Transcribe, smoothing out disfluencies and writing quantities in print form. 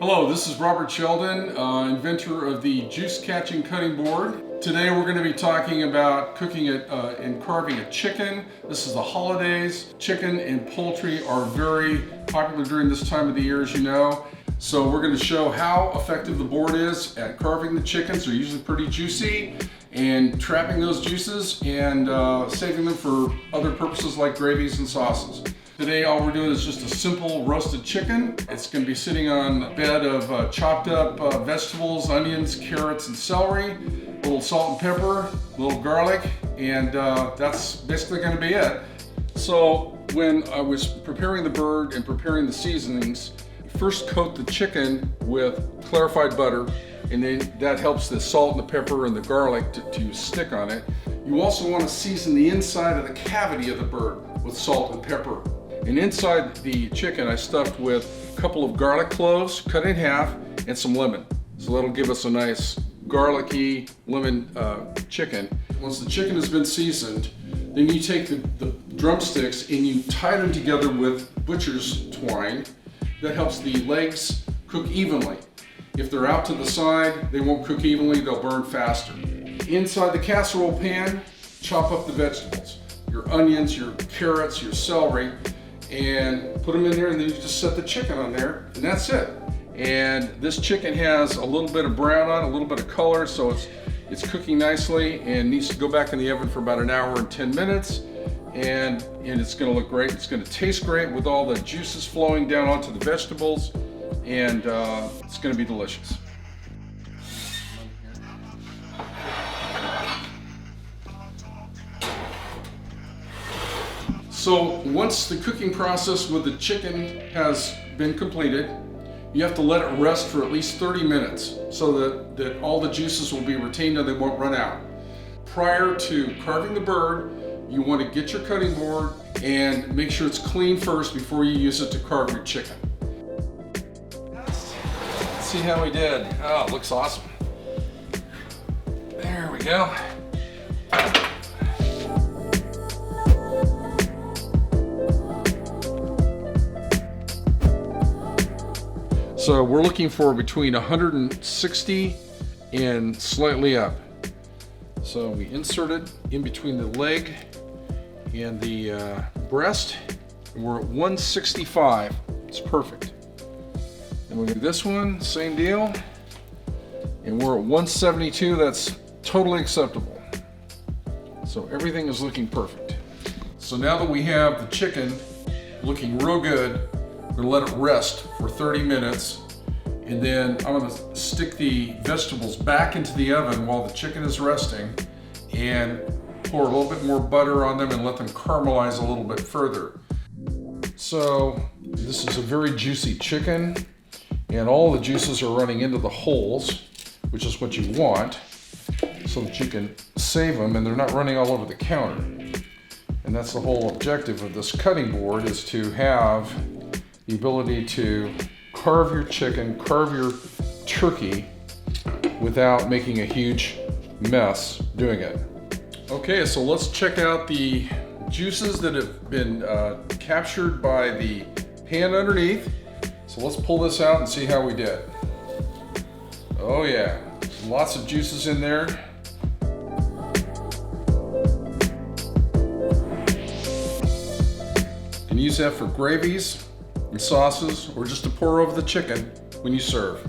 Hello, this is Robert Sheldon, inventor of the juice catching cutting board. Today we're going to be talking about cooking it and carving a chicken. This is the holidays. Chicken and poultry are very popular during this time of the year, as you know. So we're going to show how effective the board is at carving the chickens. They're usually pretty juicy, and trapping those juices and saving them for other purposes like gravies and sauces. Today all we're doing is just a simple roasted chicken. It's going to be sitting on a bed of chopped up vegetables, onions, carrots, and celery, a little salt and pepper, a little garlic, and that's basically going to be it. So when I was preparing the bird and preparing the seasonings, first coat the chicken with clarified butter, and then that helps the salt and the pepper and the garlic to stick on it. You also want to season the inside of the cavity of the bird with salt and pepper. And inside the chicken I stuffed with a couple of garlic cloves cut in half and some lemon. So that'll give us a nice garlicky lemon chicken. Once the chicken has been seasoned, then you take the drumsticks and you tie them together with butcher's twine. That helps the legs cook evenly. If they're out to the side, they won't cook evenly, they'll burn faster. Inside the casserole pan, chop up the vegetables. Your onions, your carrots, your celery, and put them in there, and then you just set the chicken on there, and that's it. And this chicken has a little bit of brown on it, a little bit of color, so it's cooking nicely and needs to go back in the oven for about an hour and 10 minutes. And it's going to look great. It's going to taste great with all the juices flowing down onto the vegetables, and it's going to be delicious. So once the cooking process with the chicken has been completed, you have to let it rest for at least 30 minutes so that all the juices will be retained and they won't run out. Prior to carving the bird, you want to get your cutting board and make sure it's clean first before you use it to carve your chicken. Let's see how we did. Oh, it looks awesome. There we go. So we're looking for between 160 and slightly up. So we insert it in between the leg and the breast, and we're at 165. It's perfect. And we'll do this one, same deal, and we're at 172. That's totally acceptable. So everything is looking perfect. So now that we have the chicken looking real good, we're gonna let it rest for 30 minutes, and then I'm gonna stick the vegetables back into the oven while the chicken is resting and pour a little bit more butter on them and let them caramelize a little bit further. So this is a very juicy chicken, and all the juices are running into the holes, which is what you want, so that you can save them and they're not running all over the counter. And that's the whole objective of this cutting board, is to have the ability to carve your chicken, carve your turkey without making a huge mess doing it. Okay, so let's check out the juices that have been captured by the pan underneath. So let's pull this out and see how we did. Oh yeah, lots of juices in there. You can use that for gravies and sauces, or just to pour over the chicken when you serve.